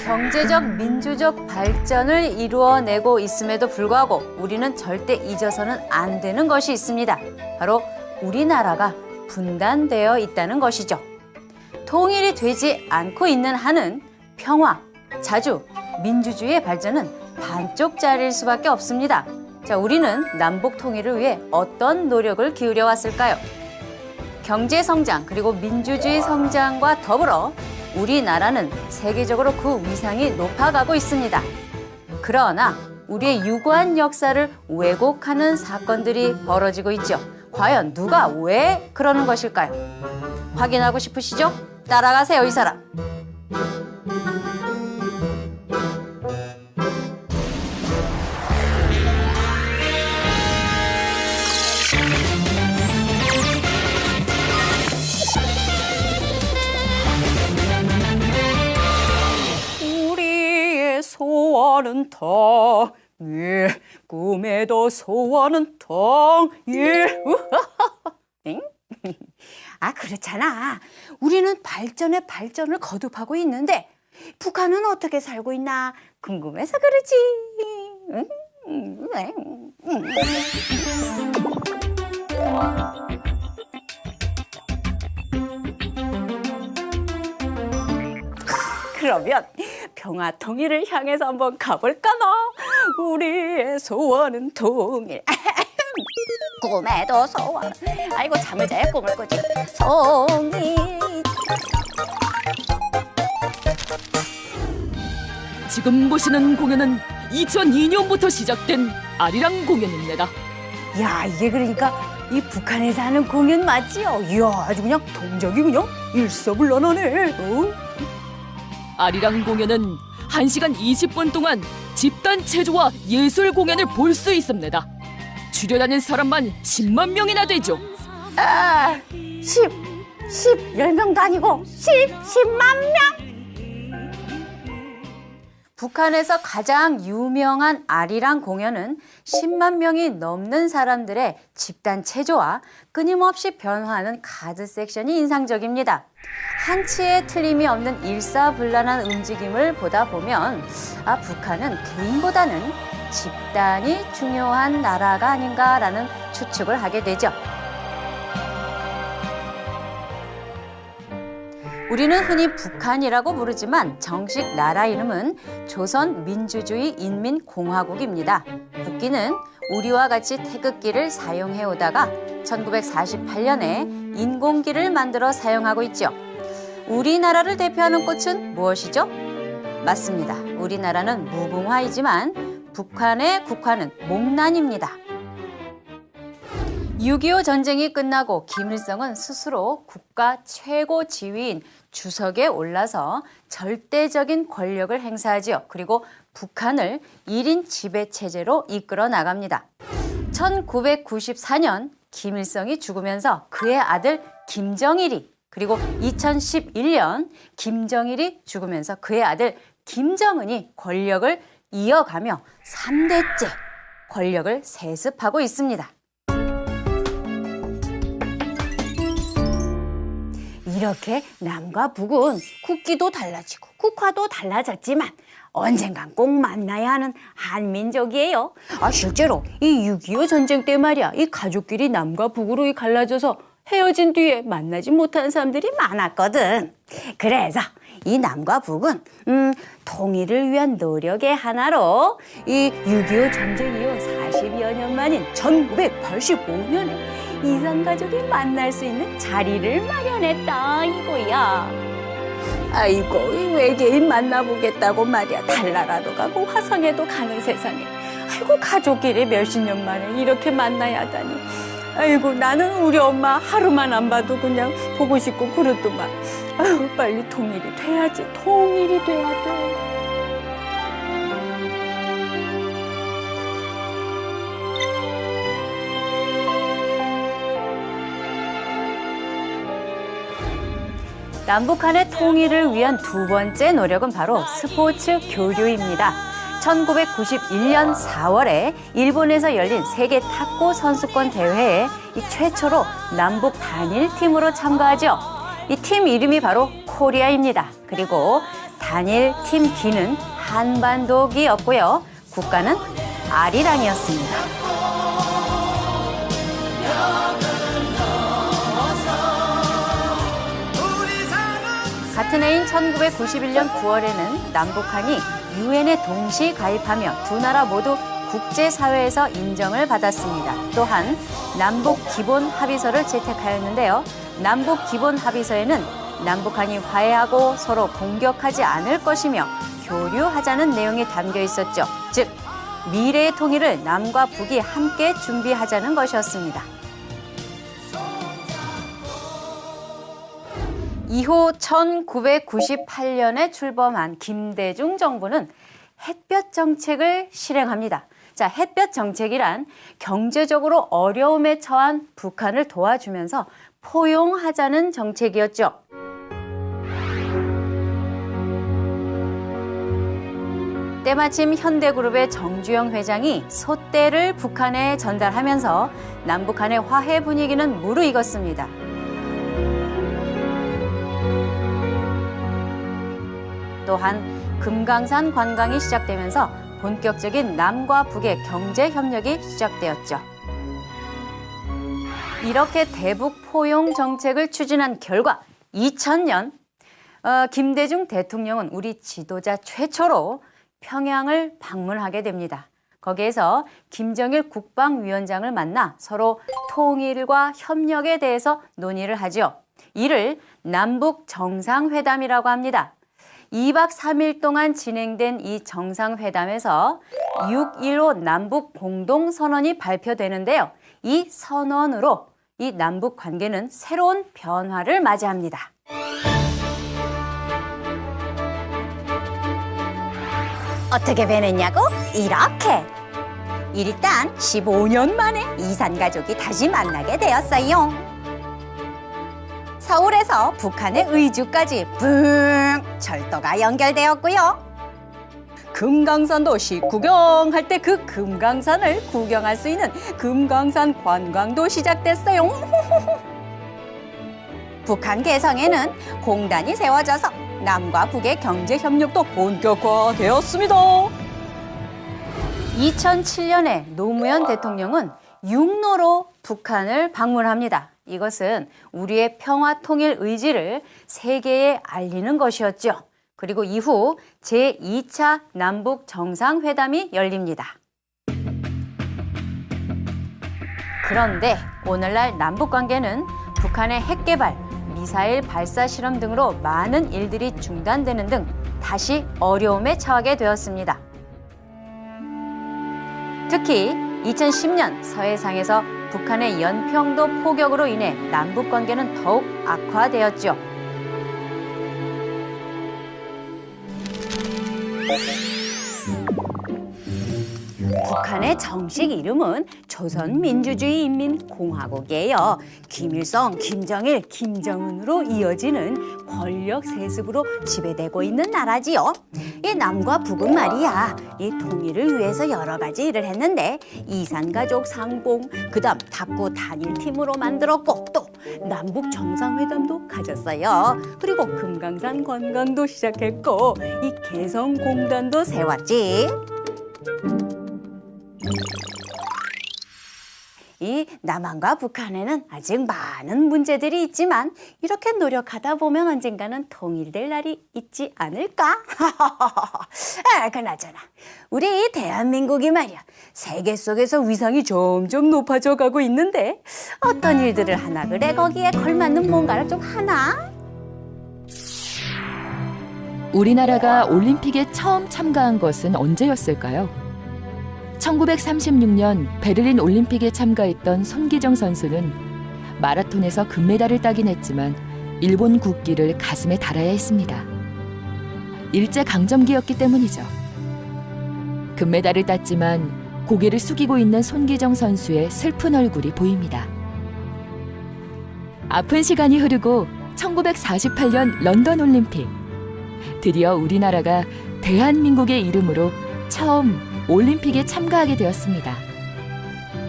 경제적, 민주적 발전을 이루어내고 있음에도 불구하고 우리는 절대 잊어서는 안 되는 것이 있습니다. 바로 우리나라가 분단되어 있다는 것이죠. 통일이 되지 않고 있는 한은 평화, 자주, 민주주의의 발전은 반쪽짜리일 수밖에 없습니다. 자, 우리는 남북 통일을 위해 어떤 노력을 기울여 왔을까요? 경제 성장 그리고 민주주의 성장과 더불어 우리나라는 세계적으로 그 위상이 높아가고 있습니다. 그러나 우리의 유구한 역사를 왜곡하는 사건들이 벌어지고 있죠. 과연 누가 왜 그러는 것일까요? 확인하고 싶으시죠? 따라가세요, 이 사람. 소원은 통일, 꿈에도 소원은 통일. 아, 그렇잖아. 우리는 발전에 발전을 거듭하고 있는데 북한은 어떻게 살고 있나 궁금해서 그러지. 그러면 평화 통일을 향해서 한번 가볼까나? 우리의 소원은 통일. 꿈에도 소원. 아이고, 잠을 자야 꿈을 꾸지. 송이. 지금 보시는 공연은 2002년부터 시작된 아리랑 공연입니다. 야, 이게 그러니까 이 북한에서 하는 공연 맞지요? 이야, 아주 그냥 동작이 그냥 일사불란하네. 아리랑 공연은 1시간 20분 동안 집단 체조와 예술 공연을 볼 수 있습니다. 출연하는 사람만 10만 명이나 되죠. 아, 10명도 아니고 10만 명? 북한에서 가장 유명한 아리랑 공연은 10만 명이 넘는 사람들의 집단 체조와 끊임없이 변화하는 가드 섹션이 인상적입니다. 한치의 틀림이 없는 일사불란한 움직임을 보다 보면 북한은 개인보다는 집단이 중요한 나라가 아닌가라는 추측을 하게 되죠. 우리는 흔히 북한이라고 부르지만 정식 나라 이름은 조선민주주의인민공화국입니다. 국기는 우리와 같이 태극기를 사용해 오다가 1948년에 인공기를 만들어 사용하고 있죠. 우리나라를 대표하는 꽃은 무엇이죠? 맞습니다. 우리나라는 무궁화이지만 북한의 국화는 목란입니다. 6.25 전쟁이 끝나고 김일성은 스스로 국가 최고 지위인 주석에 올라서 절대적인 권력을 행사하지요. 그리고 북한을 1인 지배 체제로 이끌어 나갑니다. 1994년 김일성이 죽으면서 그의 아들 김정일이, 그리고 2011년 김정일이 죽으면서 그의 아들 김정은이 권력을 이어가며 3대째 권력을 세습하고 있습니다. 이렇게 남과 북은 국기도 달라지고 국화도 달라졌지만 언젠간 꼭 만나야 하는 한민족이에요. 실제로 이 6.25 전쟁 때 말이야, 이 가족끼리 남과 북으로 갈라져서 헤어진 뒤에 만나지 못하는 사람들이 많았거든. 그래서 이 남과 북은 통일을 위한 노력의 하나로 이 6.25 전쟁 이후 40여 년 만인 1985년에 이산가족이 만날 수 있는 자리를 마련했다 이거야. 아이고, 이 외계인 만나보겠다고 말이야. 달나라도 가고 화성에도 가는 세상에. 아이고, 가족끼리 몇십 년 만에 이렇게 만나야 하다니. 아이고, 나는 우리 엄마 하루만 안 봐도 그냥 보고 싶고 그러더만. 아이고, 빨리 통일이 돼야지. 통일이 돼야 돼. 남북한의 통일을 위한 두 번째 노력은 바로 스포츠 교류입니다. 1991년 4월에 일본에서 열린 세계 탁구 선수권 대회에 최초로 남북 단일 팀으로 참가하죠. 이 팀 이름이 바로 코리아입니다. 그리고 단일 팀 D는 한반도기였고요. 국가는 아리랑이었습니다. 같은 해인 1991년 9월에는 남북한이 유엔에 동시 가입하며 두 나라 모두 국제사회에서 인정을 받았습니다. 또한 남북기본합의서를 채택하였는데요. 남북기본합의서에는 남북한이 화해하고 서로 공격하지 않을 것이며 교류하자는 내용이 담겨 있었죠. 즉, 미래의 통일을 남과 북이 함께 준비하자는 것이었습니다. 이후 1998년에 출범한 김대중 정부는 햇볕 정책을 실행합니다. 자, 햇볕 정책이란 경제적으로 어려움에 처한 북한을 도와주면서 포용하자는 정책이었죠. 때마침 현대그룹의 정주영 회장이 소떼를 북한에 전달하면서 남북한의 화해 분위기는 무르익었습니다. 또한 금강산 관광이 시작되면서 본격적인 남과 북의 경제 협력이 시작되었죠. 이렇게 대북 포용 정책을 추진한 결과 2000년 김대중 대통령은 우리 지도자 최초로 평양을 방문하게 됩니다. 거기에서 김정일 국방위원장을 만나 서로 통일과 협력에 대해서 논의를 하죠. 이를 남북 정상회담이라고 합니다. 2박 3일 동안 진행된 이 정상회담에서 6.15 남북 공동선언이 발표되는데요. 이 선언으로 이 남북 관계는 새로운 변화를 맞이합니다. 어떻게 변했냐고? 이렇게. 일단 15년 만에 이산 가족이 다시 만나게 되었어요. 서울에서 북한의 의주까지 붕 철도가 연결되었고요. 금강산도시 구경할 때 그 금강산을 구경할 수 있는 금강산 관광도 시작됐어요. 북한 개성에는 공단이 세워져서 남과 북의 경제 협력도 본격화되었습니다. 2007년에 노무현 대통령은 육로로 북한을 방문합니다. 이것은 우리의 평화 통일 의지를 세계에 알리는 것이었죠. 그리고 이후 제2차 남북 정상회담이 열립니다. 그런데 오늘날 남북 관계는 북한의 핵 개발, 미사일 발사 실험 등으로 많은 일들이 중단되는 등 다시 어려움에 처하게 되었습니다. 특히 2010년 서해상에서 북한의 연평도 포격으로 인해 남북 관계는 더욱 악화되었죠. 북한의 정식 이름은 조선민주주의인민공화국이에요. 김일성, 김정일, 김정은으로 이어지는 권력 세습으로 지배되고 있는 나라지요. 이 남과 북은 말이야, 이 통일을 위해서 여러 가지 일을 했는데 이산가족 상봉, 그다음 탁구 단일팀으로 만들었고 또 남북 정상회담도 가졌어요. 그리고 금강산 관광도 시작했고 이 개성공단도 세웠지. 이 남한과 북한에는 아직 많은 문제들이 있지만 이렇게 노력하다 보면 언젠가는 통일될 날이 있지 않을까? 그나저나 우리 대한민국이 말이야, 세계 속에서 위상이 점점 높아져 가고 있는데 어떤 일들을 하나 그래? 거기에 걸맞는 뭔가를 좀 하나? 우리나라가 올림픽에 처음 참가한 것은 언제였을까요? 1936년 베를린 올림픽에 참가했던 손기정 선수는 마라톤에서 금메달을 따긴 했지만 일본 국기를 가슴에 달아야 했습니다. 일제강점기였기 때문이죠. 금메달을 땄지만 고개를 숙이고 있는 손기정 선수의 슬픈 얼굴이 보입니다. 아픈 시간이 흐르고 1948년 런던 올림픽. 드디어 우리나라가 대한민국의 이름으로 처음 올림픽에 참가하게 되었습니다.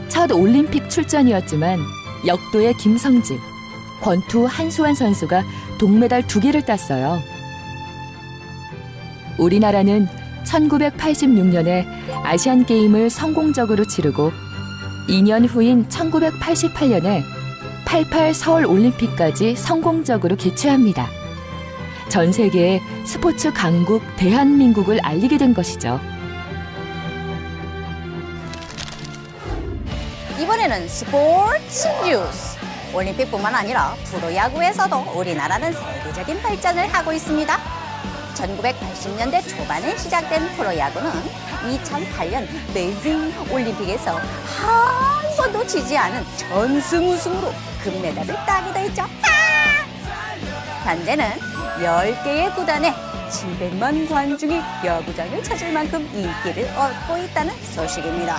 첫 올림픽 출전이었지만 역도의 김성진, 권투 한수환 선수가 동메달 2개를 땄어요. 우리나라는 1986년에 아시안 게임을 성공적으로 치르고 2년 후인 1988년에 88 서울 올림픽까지 성공적으로 개최합니다. 전 세계에 스포츠 강국 대한민국을 알리게 된 것이죠. 이번에는 스포츠 뉴스. 올림픽뿐만 아니라 프로야구에서도 우리나라는 세계적인 발전을 하고 있습니다. 1980년대 초반에 시작된 프로야구는 2008년 베이징 올림픽에서 한 번도 지지 않은 전승우승으로 금메달을 따게 됐죠. 현재는 10개의 구단에 700만 관중이 야구장을 찾을 만큼 인기를 얻고 있다는 소식입니다.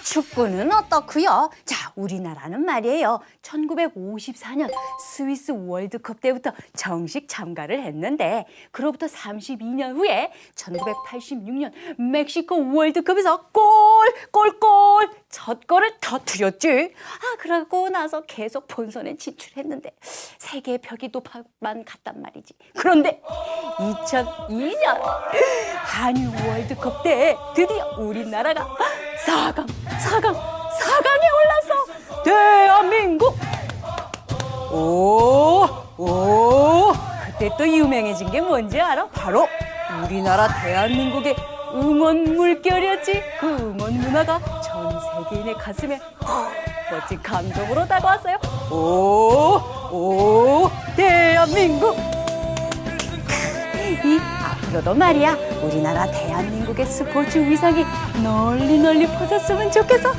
축구는 어떻고요? 자, 우리나라는 말이에요. 1954년 스위스 월드컵 때부터 정식 참가를 했는데 그로부터 32년 후에 1986년 멕시코 월드컵에서 첫 골을 터뜨렸지. 그러고 나서 계속 본선에 진출했는데 세계의 벽이 높아만 갔단 말이지. 그런데 2002년 한일 월드컵 때 드디어 우리나라가 4강에 올라서 대한민국 그때 또 유명해진 게 뭔지 알아? 바로 우리나라 대한민국의 응원 물결이었지. 그 응원 문화가 전 세계인의 가슴에 멋진 감동으로 다가왔어요. 대한민국. 앞으로도 말이야 우리나라 대한민국의 스포츠 위상이 널리 퍼졌으면 좋겠어.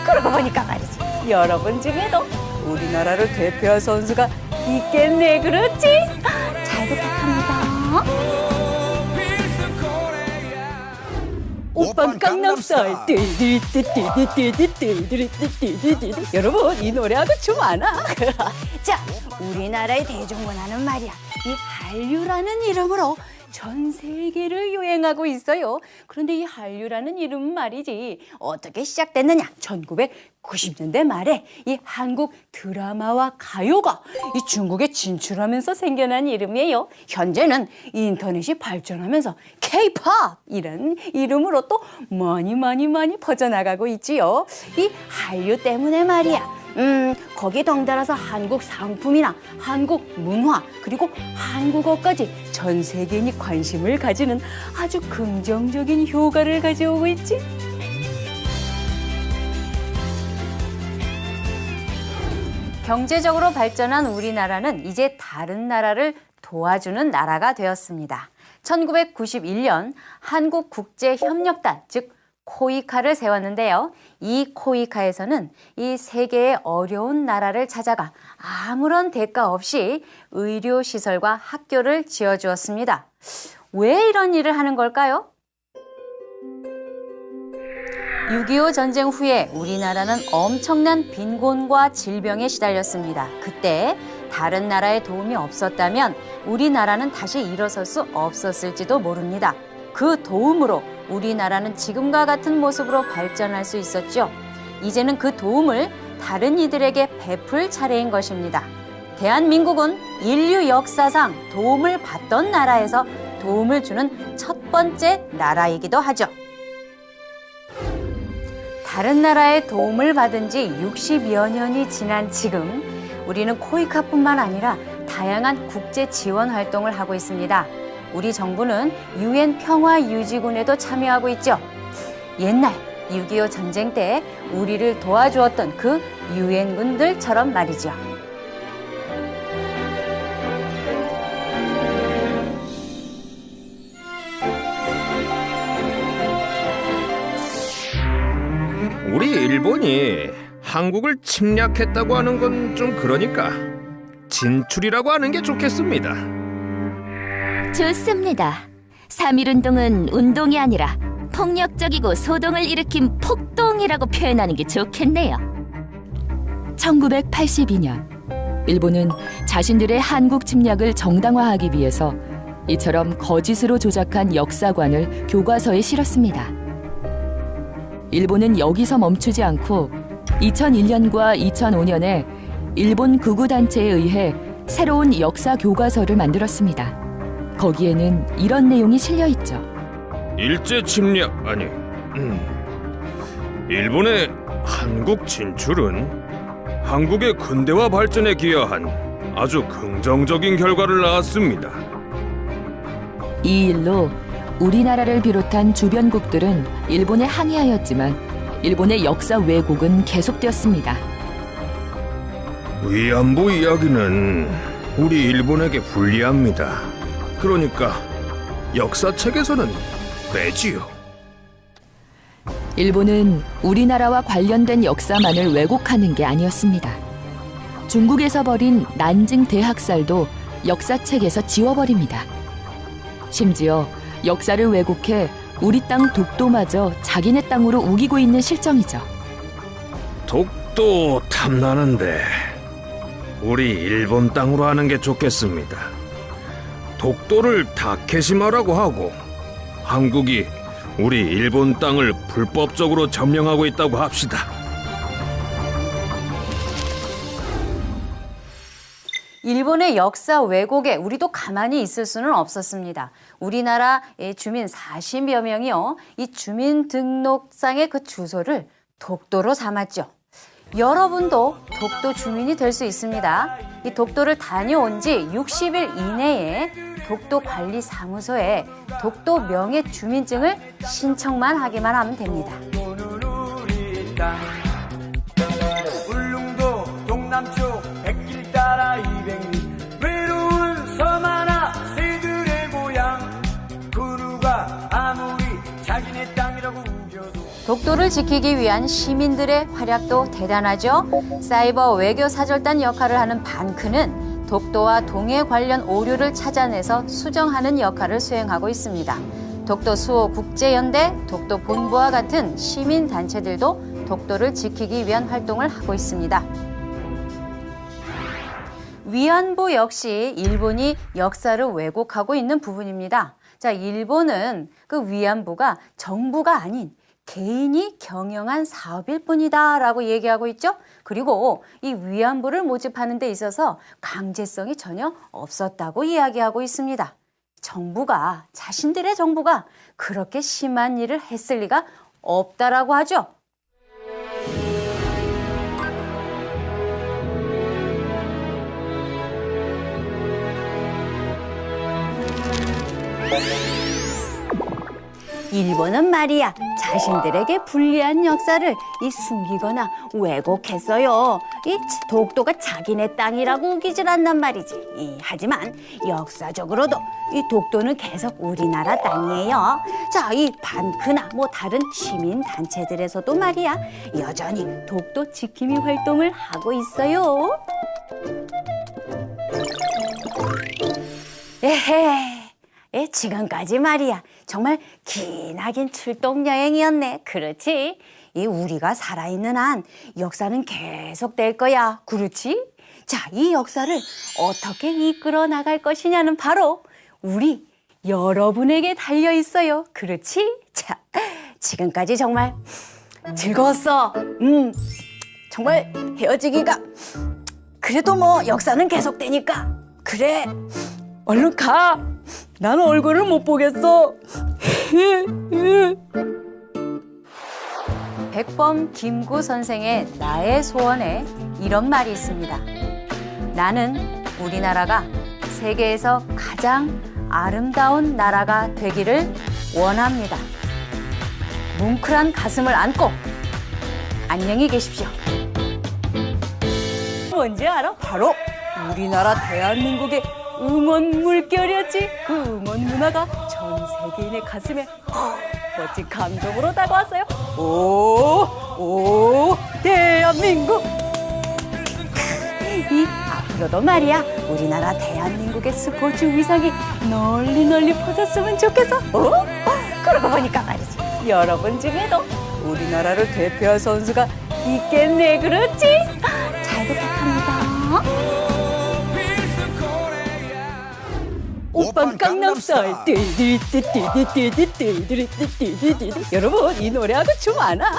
그러고 보니까 말이지, 여러분 중에도 우리나라를 대표할 선수가 있겠네. 그렇지? 잘 부탁합니다. 오빤 강남스타일. 여러분, 이 노래하고 춤 아나? 자, 우리나라의 대중문화는 말이야 이 한류라는 이름으로 전 세계를 유행하고 있어요. 그런데 이 한류라는 이름은 말이지 어떻게 시작됐느냐? 1990년대 말에 이 한국 드라마와 가요가 이 중국에 진출하면서 생겨난 이름이에요. 현재는 인터넷이 발전하면서 K-POP이라는 이름으로 또 많이 퍼져나가고 있지요. 이 한류 때문에 말이야. 거기 덩달아서 한국 상품이나 한국 문화 그리고 한국어까지 전 세계인이 관심을 가지는 아주 긍정적인 효과를 가져오고 있지. 경제적으로 발전한 우리나라는 이제 다른 나라를 도와주는 나라가 되었습니다. 1991년 한국국제협력단, 즉 코이카를 세웠는데요. 이 코이카에서는 이 세계의 어려운 나라를 찾아가 아무런 대가 없이 의료시설과 학교를 지어주었습니다. 왜 이런 일을 하는 걸까요? 6.25 전쟁 후에 우리나라는 엄청난 빈곤과 질병에 시달렸습니다. 그때 다른 나라의 도움이 없었다면 우리나라는 다시 일어설 수 없었을지도 모릅니다. 그 도움으로 우리나라는 지금과 같은 모습으로 발전할 수 있었죠. 이제는 그 도움을 다른 이들에게 베풀 차례인 것입니다. 대한민국은 인류 역사상 도움을 받던 나라에서 도움을 주는 첫 번째 나라이기도 하죠. 다른 나라의 도움을 받은 지 60여 년이 지난 지금 우리는 코이카뿐만 아니라 다양한 국제 지원 활동을 하고 있습니다. 우리 정부는 UN 평화유지군에도 참여하고 있죠. 옛날 6.25 전쟁 때 우리를 도와주었던 그 UN군들처럼 말이죠. 우리 일본이 한국을 침략했다고 하는 건 좀 그러니까 진출이라고 하는 게 좋겠습니다. 좋습니다. 3.1운동은 운동이 아니라 폭력적이고 소동을 일으킨 폭동이라고 표현하는 게 좋겠네요. 1982년 일본은 자신들의 한국 침략을 정당화하기 위해서 이처럼 거짓으로 조작한 역사관을 교과서에 실었습니다. 일본은 여기서 멈추지 않고 2001년과 2005년에 일본 극우단체에 의해 새로운 역사 교과서를 만들었습니다. 거기에는 이런 내용이 실려 있죠. 일제 침략 아니 일본의 한국 진출은 한국의 근대화 발전에 기여한 아주 긍정적인 결과를 낳았습니다. 이 일로 우리나라를 비롯한 주변국들은 일본에 항의하였지만 일본의 역사 왜곡은 계속되었습니다. 위안부 이야기는 우리 일본에게 불리합니다. 그러니까 역사책에서는 빼지요. 일본은 우리나라와 관련된 역사만을 왜곡하는 게 아니었습니다. 중국에서 벌인 난징 대학살도 역사책에서 지워버립니다. 심지어 역사를 왜곡해 우리 땅 독도마저 자기네 땅으로 우기고 있는 실정이죠. 독도 탐나는데 우리 일본 땅으로 하는 게 좋겠습니다. 독도를 다케시마라고 하고 한국이 우리 일본 땅을 불법적으로 점령하고 있다고 합시다. 일본의 역사 왜곡에 우리도 가만히 있을 수는 없었습니다. 우리나라의 주민 40여 명이요. 이 주민등록상의 그 주소를 독도로 삼았죠. 여러분도 독도 주민이 될 수 있습니다. 이 독도를 다녀온 지 60일 이내에 독도관리사무소에 독도 명예 주민증을 신청만 하기만 하면 됩니다. 울릉도 동남쪽 백길 따라 200리 외로운 섬 하나 새들의 고향 그 누가 아무리 자기네 땅이라고 우겨도 독도를 지키기 위한 시민들의 활약도 대단하죠. 사이버 외교사절단 역할을 하는 반크는 독도와 동해 관련 오류를 찾아내서 수정하는 역할을 수행하고 있습니다. 독도 수호 국제연대, 독도 본부와 같은 시민단체들도 독도를 지키기 위한 활동을 하고 있습니다. 위안부 역시 일본이 역사를 왜곡하고 있는 부분입니다. 자, 일본은 그 위안부가 정부가 아닌 개인이 경영한 사업일 뿐이다라고 얘기하고 있죠. 그리고 이 위안부를 모집하는 데 있어서 강제성이 전혀 없었다고 이야기하고 있습니다. 자신들의 정부가 그렇게 심한 일을 했을 리가 없다라고 하죠. 일본은 말이야 자신들에게 불리한 역사를 숨기거나 왜곡했어요. 이 독도가 자기네 땅이라고 우기질 않단 말이지. 하지만 역사적으로도 이 독도는 계속 우리나라 땅이에요. 자, 이 반크나 다른 시민 단체들에서도 말이야 여전히 독도 지킴이 활동을 하고 있어요. 지금까지 말이야 정말 기나긴 출동 여행이었네. 그렇지? 우리가 살아있는 한 역사는 계속될 거야. 그렇지? 자, 이 역사를 어떻게 이끌어 나갈 것이냐는 바로 우리 여러분에게 달려 있어요. 그렇지? 자, 지금까지 정말 즐거웠어. 정말 헤어지기가 그래도 역사는 계속되니까 그래 얼른 가. 나는 얼굴을 못 보겠어. 백범 김구 선생의 나의 소원에 이런 말이 있습니다. 나는 우리나라가 세계에서 가장 아름다운 나라가 되기를 원합니다. 뭉클한 가슴을 안고 안녕히 계십시오. 뭔지 알아? 바로 우리나라 대한민국의 응원 물결이었지. 그 응원 문화가 전 세계인의 가슴에 멋진 감동으로 다가왔어요. 오 대한민국. 앞으로도 말이야 우리나라 대한민국의 스포츠 위상이 널리 퍼졌으면 좋겠어. 그러고 보니까 말이지 여러분 중에도 우리나라를 대표할 선수가 있겠네. 그렇지? 잘 부탁합니다. 오빤 강남스타일. 여러분 이 노래하고 춤 아나?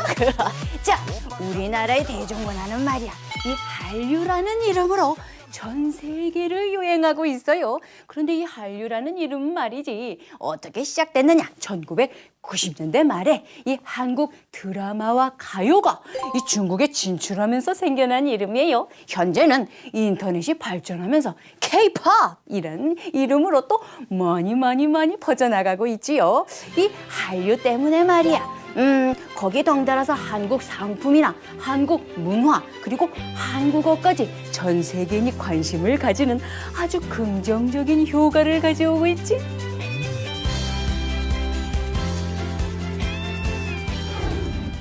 자, 우리나라의 대중문화는 말이야 이 한류라는 이름으로 전 세계를 유행하고 있어요. 그런데 이 한류라는 이름은 말이지 어떻게 시작됐느냐? 1990년대 말에 이 한국 드라마와 가요가 이 중국에 진출하면서 생겨난 이름이에요. 현재는 인터넷이 발전하면서 K-팝이라는 이름으로 또 많이 퍼져나가고 있지요. 이 한류 때문에 말이야. 거기 덩달아서 한국 상품이나 한국 문화 그리고 한국어까지 전 세계인이 관심을 가지는 아주 긍정적인 효과를 가져오고 있지.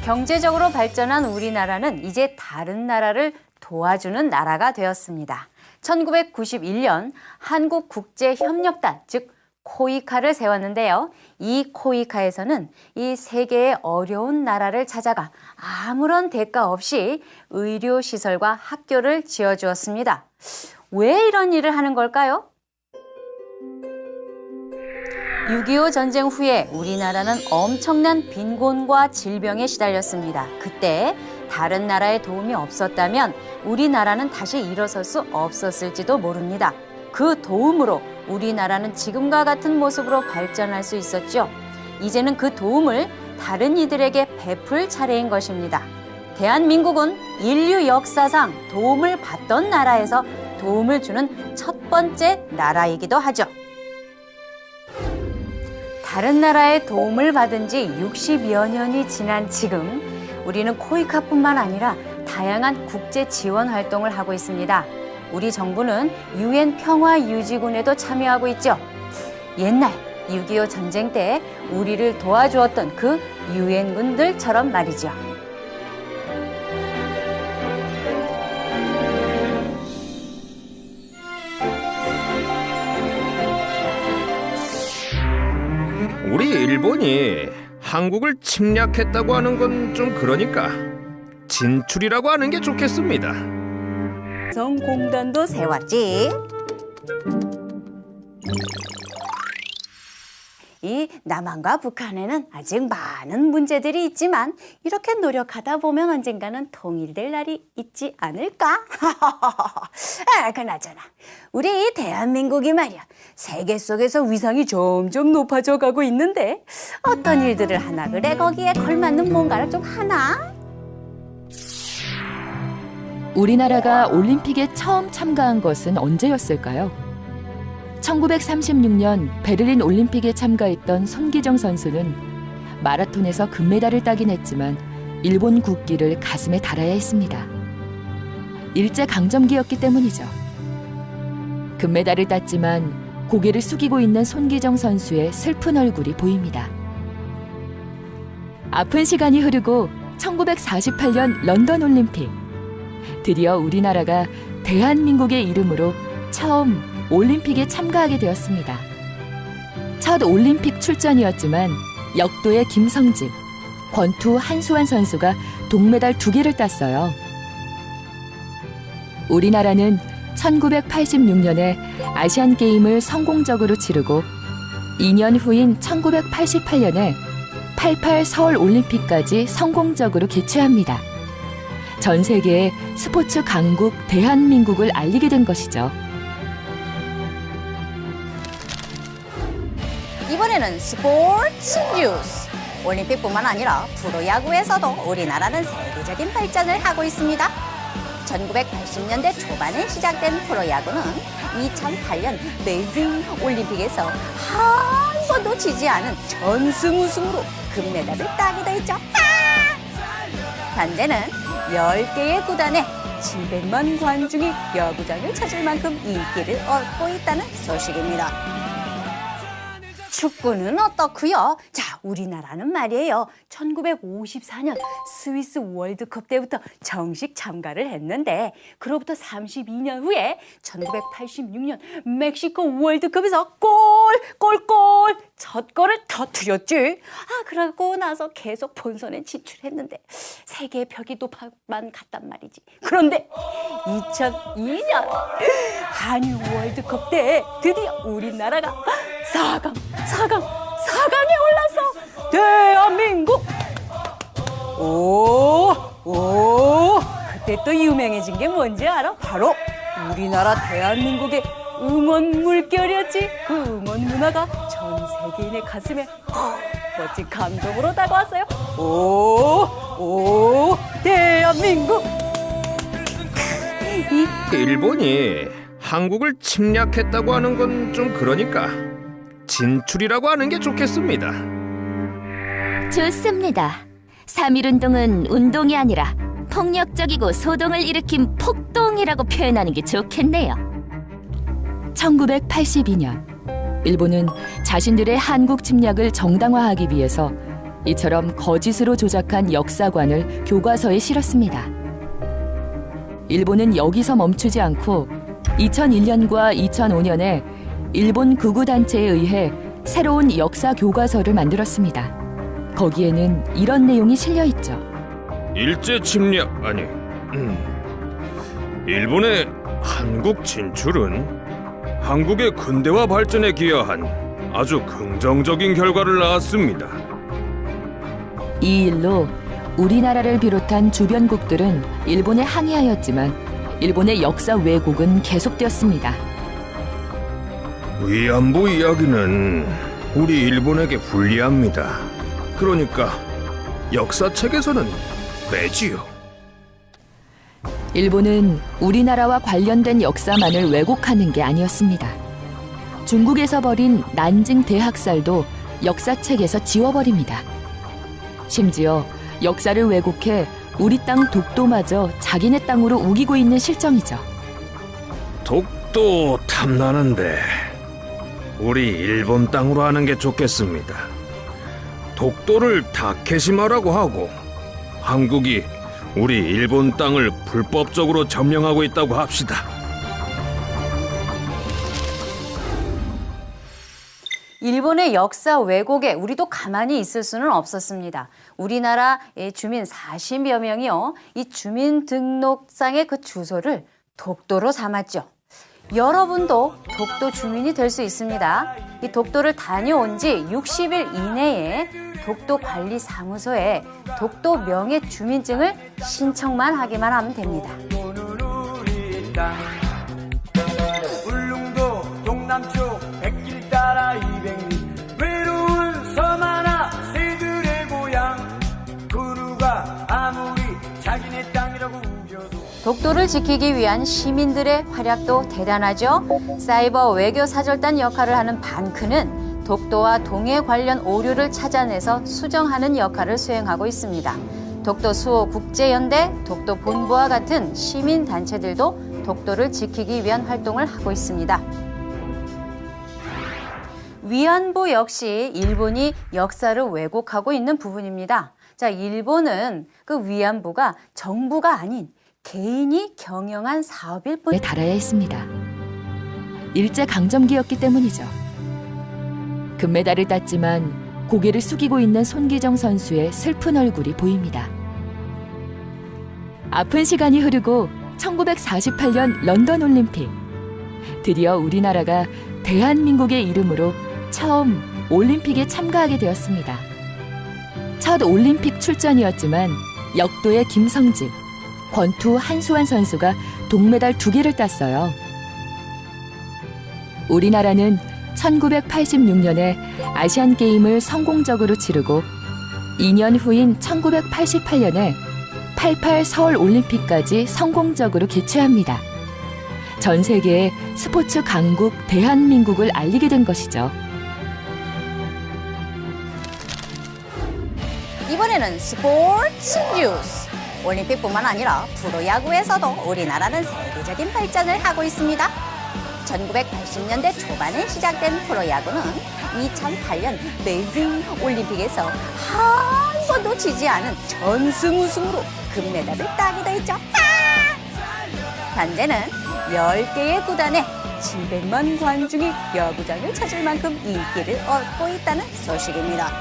경제적으로 발전한 우리나라는 이제 다른 나라를 도와주는 나라가 되었습니다. 1991년 한국국제협력단, 즉 코이카를 세웠는데요. 이 코이카에서는 이 세계의 어려운 나라를 찾아가 아무런 대가 없이 의료시설과 학교를 지어주었습니다. 왜 이런 일을 하는 걸까요? 6.25 전쟁 후에 우리나라는 엄청난 빈곤과 질병에 시달렸습니다. 그때 다른 나라의 도움이 없었다면 우리나라는 다시 일어설 수 없었을지도 모릅니다. 그 도움으로 우리나라는 지금과 같은 모습으로 발전할 수 있었죠. 이제는 그 도움을 다른 이들에게 베풀 차례인 것입니다. 대한민국은 인류 역사상 도움을 받던 나라에서 도움을 주는 첫 번째 나라이기도 하죠. 다른 나라의 도움을 받은 지 60여 년이 지난 지금 우리는 코이카뿐만 아니라 다양한 국제 지원 활동을 하고 있습니다. 우리 정부는 UN 평화유지군에도 참여하고 있죠. 옛날 6.25 전쟁 때 우리를 도와주었던 그 UN군들처럼 말이죠. 우리 일본이 한국을 침략했다고 하는 건 좀 그러니까 진출이라고 하는 게 좋겠습니다. 성공단도 세웠지. 이 남한과 북한에는 아직 많은 문제들이 있지만 이렇게 노력하다 보면 언젠가는 통일될 날이 있지 않을까? 그나저나 우리 대한민국이 말이야 세계 속에서 위상이 점점 높아져 가고 있는데 어떤 일들을 하나 그래 거기에 걸맞는 뭔가를 좀 하나? 우리나라가 올림픽에 처음 참가한 것은 언제였을까요? 1936년 베를린 올림픽에 참가했던 손기정 선수는 마라톤에서 금메달을 따긴 했지만 일본 국기를 가슴에 달아야 했습니다. 일제강점기였기 때문이죠. 금메달을 땄지만 고개를 숙이고 있는 손기정 선수의 슬픈 얼굴이 보입니다. 아픈 시간이 흐르고 1948년 런던 올림픽. 드디어 우리나라가 대한민국의 이름으로 처음 올림픽에 참가하게 되었습니다. 첫 올림픽 출전이었지만 역도의 김성진, 권투 한수환 선수가 동메달 2개를 땄어요. 우리나라는 1986년에 아시안게임을 성공적으로 치르고 2년 후인 1988년에 88 서울올림픽까지 성공적으로 개최합니다. 전 세계에 스포츠 강국 대한민국을 알리게 된 것이죠. 이번에는 스포츠 뉴스. 올림픽뿐만 아니라 프로야구에서도 우리나라는 세계적인 발전을 하고 있습니다. 1980년대 초반에 시작된 프로야구는 2008년 베이징 올림픽에서 한 번도 지지 않은 전승우승으로 금메달을 따기도 했죠. 현재는 10개의 구단에 700만 관중이 야구장을 찾을 만큼 인기를 얻고 있다는 소식입니다. 축구는 어떻고요? 자, 우리나라는 말이에요. 1954년 스위스 월드컵 때부터 정식 참가를 했는데 그로부터 32년 후에 1986년 멕시코 월드컵에서 첫 골을 터뜨렸지. 그러고 나서 계속 본선에 진출했는데 세계의 벽이 높아만 갔단 말이지. 그런데 2002년 한일 월드컵 때 드디어 우리나라가 4강에 올라서 대한민국 그때 또 유명해진 게 뭔지 알아? 바로 우리나라 대한민국의 응원 물결이었지. 그 응원 문화가 전 세계인의 가슴에 멋진 감동으로 다가왔어요. 오, 대한민국! 일본이 한국을 침략했다고 하는 건 좀 그러니까 진출이라고 하는 게 좋겠습니다. 좋습니다. 3.1운동은 운동이 아니라 폭력적이고 소동을 일으킨 폭동이라고 표현하는 게 좋겠네요. 1982년 일본은 자신들의 한국 침략을 정당화하기 위해서 이처럼 거짓으로 조작한 역사관을 교과서에 실었습니다. 일본은 여기서 멈추지 않고 2001년과 2005년에 일본 극우단체에 의해 새로운 역사 교과서를 만들었습니다. 거기에는 이런 내용이 실려 있죠. 일제 침략 아니 일본의 한국 진출은 한국의 근대화 발전에 기여한 아주 긍정적인 결과를 낳았습니다. 이 일로 우리나라를 비롯한 주변국들은 일본에 항의하였지만 일본의 역사 왜곡은 계속되었습니다. 위안부 이야기는 우리 일본에게 불리합니다. 그러니까 역사책에서는 빼지요. 일본은 우리나라와 관련된 역사만을 왜곡하는 게 아니었습니다. 중국에서 벌인 난징 대학살도 역사책에서 지워버립니다. 심지어 역사를 왜곡해 우리 땅 독도마저 자기네 땅으로 우기고 있는 실정이죠. 독도 탐나는데 우리 일본 땅으로 하는 게 좋겠습니다. 독도를 다케시마라고 하고 한국이 우리 일본 땅을 불법적으로 점령하고 있다고 합시다. 일본의 역사 왜곡에 우리도 가만히 있을 수는 없었습니다. 우리나라의 주민 40여 명이요. 이 주민등록상의 그 주소를 독도로 삼았죠. 여러분도 독도 주민이 될 수 있습니다. 이 독도를 다녀온 지 60일 이내에 독도관리사무소에 독도 명예 주민증을 신청만 하기만 하면 됩니다. 울릉도 동남쪽 백길 따라 200리 외로운 섬 하나 새들의 고향 그 누가 아무리 자기네 땅이라고 우겨도 독도를 지키기 위한 시민들의 활약도 대단하죠. 사이버 외교사절단 역할을 하는 반크는 독도와 동해 관련 오류를 찾아내서 수정하는 역할을 수행하고 있습니다. 독도 수호 국제연대, 독도 본부와 같은 시민단체들도 독도를 지키기 위한 활동을 하고 있습니다. 위안부 역시 일본이 역사를 왜곡하고 있는 부분입니다. 자, 일본은 그 위안부가 정부가 아닌 개인이 경영한 사업일 뿐. 달아야 했습니다. 일제 강점기였기 때문이죠. 금메달을 땄지만 고개를 숙이고 있는 손기정 선수의 슬픈 얼굴이 보입니다. 아픈 시간이 흐르고 1948년 런던 올림픽. 드디어 우리나라가 대한민국의 이름으로 처음 올림픽에 참가하게 되었습니다. 첫 올림픽 출전이었지만 역도의 김성진, 권투 한수환 선수가 동메달 2개를 땄어요. 우리나라는 1986년에 아시안게임을 성공적으로 치르고 2년 후인 1988년에 88 서울올림픽까지 성공적으로 개최합니다. 전 세계에 스포츠 강국 대한민국을 알리게 된 것이죠. 이번에는 스포츠 뉴스. 올림픽뿐만 아니라 프로야구에서도 우리나라는 세계적인 발전을 하고 있습니다. 1980년대 초반에 시작된 프로야구는 2008년 베이징 올림픽에서 한 번도 지지 않은 전승 우승으로 금메달을 따기도 했죠. 현재는 10개의 구단에 700만 관중이 야구장을 찾을 만큼 인기를 얻고 있다는 소식입니다.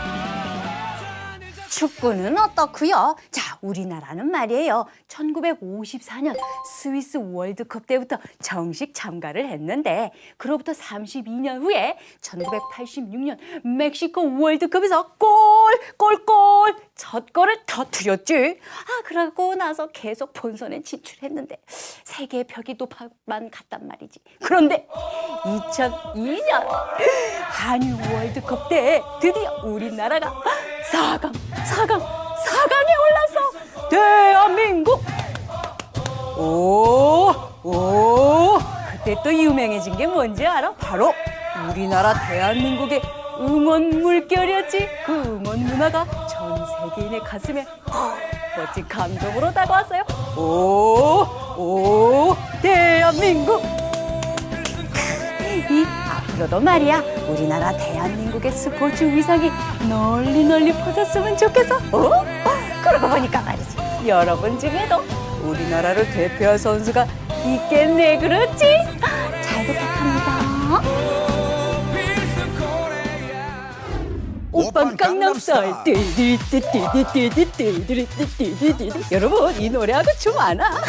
축구는 어떻고요? 자, 우리나라는 말이에요. 1954년 스위스 월드컵 때부터 정식 참가를 했는데 그로부터 32년 후에 1986년 멕시코 월드컵에서 골 첫 골을 터뜨렸지. 그러고 나서 계속 본선에 진출했는데 세계의 벽이 높아만 갔단 말이지. 그런데 2002년 한일 월드컵 때 드디어 우리나라가 4강에 올라서 대한민국 그때 또 유명해진 게 뭔지 알아? 바로 우리나라 대한민국의 응원 물결이었지. 그 응원 문화가 전 세계인의 가슴에 멋진 감동으로 다가왔어요. 대한민국. 앞으로도 말이야 우리나라 대한민국의 스포츠 위상이 널리 퍼졌으면 좋겠어. 그러고 보니까 말이지, 여러분 중에도 우리나라를 대표할 선수가 있겠네. 그렇지? 잘 부탁합니다. 오빤 강남스타일. 여러분, 이 노래하고 춤 아나?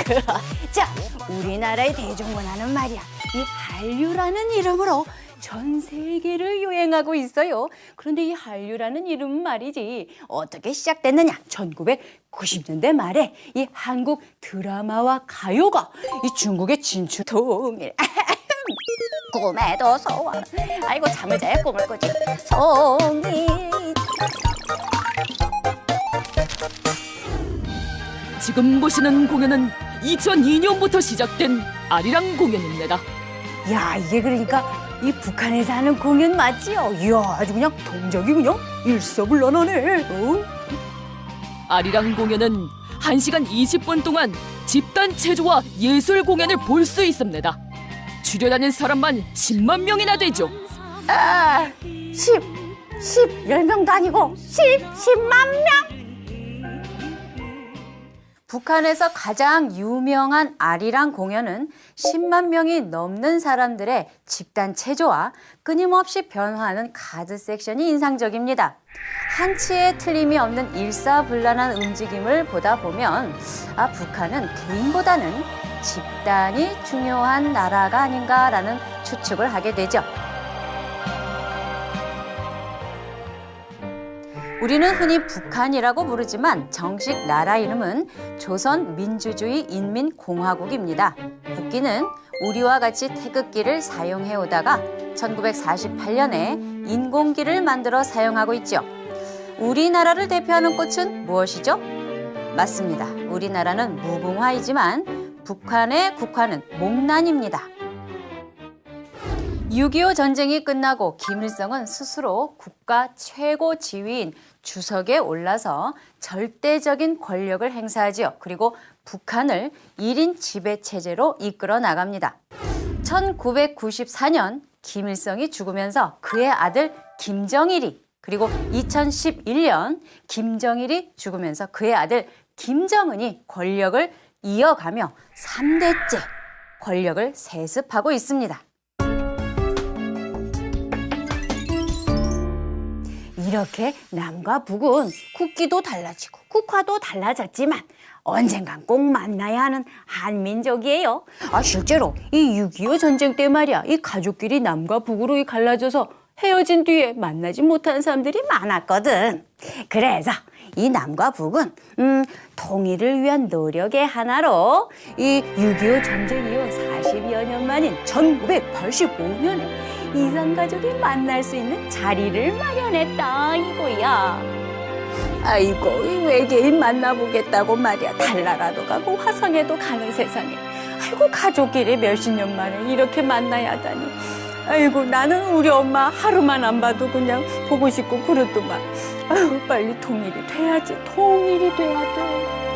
자, 우리나라의 대중문화는 말이야 이 한류라는 이름으로 전 세계를 유행하고 있어요. 그런데 이 한류라는 이름은 말이지 어떻게 시작됐느냐? 1990년대 말에 이 한국 드라마와 가요가 이 중국의 진출 통일 꿈에도 소원. 아이고 잠을 자야 꿈을 꾸지. 송이. 지금 보시는 공연은 2002년부터 시작된 아리랑 공연입니다. 야, 이게 그러니까 이 북한에서 하는 공연 맞지요? 이야, 아주 그냥 동작이 그냥 일사불란하네. 아리랑 공연은 1시간 20분 동안 집단 체조와 예술 공연을 볼 수 있습니다. 출연하는 사람만 10만 명이나 되죠. 10명도 아니고 10만 명. 북한에서 가장 유명한 아리랑 공연은 10만 명이 넘는 사람들의 집단 체조와 끊임없이 변화하는 가드 섹션이 인상적입니다. 한치의 틀림이 없는 일사불란한 움직임을 보다 보면 북한은 개인보다는 집단이 중요한 나라가 아닌가라는 추측을 하게 되죠. 우리는 흔히 북한이라고 부르지만 정식 나라 이름은 조선민주주의 인민공화국입니다. 국기는 우리와 같이 태극기를 사용해 오다가 1948년에 인공기를 만들어 사용하고 있죠. 우리나라를 대표하는 꽃은 무엇이죠? 맞습니다. 우리나라는 무궁화이지만 북한의 국화는 목란입니다. 6.25 전쟁이 끝나고 김일성은 스스로 국가 최고 지위인 주석에 올라서 절대적인 권력을 행사하지요. 그리고 북한을 1인 지배체제로 이끌어 나갑니다. 1994년 김일성이 죽으면서 그의 아들 김정일이, 그리고 2011년 김정일이 죽으면서 그의 아들 김정은이 권력을 이어가며 3대째 권력을 세습하고 있습니다. 이렇게 남과 북은 국기도 달라지고 국화도 달라졌지만 언젠간 꼭 만나야 하는 한민족이에요. 실제로 이 6.25 전쟁 때 말이야 이 가족끼리 남과 북으로 갈라져서 헤어진 뒤에 만나지 못하는 사람들이 많았거든. 그래서 이 남과 북은 통일을 위한 노력의 하나로 이 6.25 전쟁 이후 40여 년 만인 1985년에 이산가족이 만날 수 있는 자리를 마련했다 이거야. 아이고, 이 외계인 만나보겠다고 말이야 달나라도 가고 화성에도 가는 세상에, 아이고 가족끼리 몇십 년 만에 이렇게 만나야 하다니. 아이고, 나는 우리 엄마 하루만 안 봐도 그냥 보고 싶고 그러더만. 아유, 빨리 통일이 돼야지. 통일이 돼야 돼.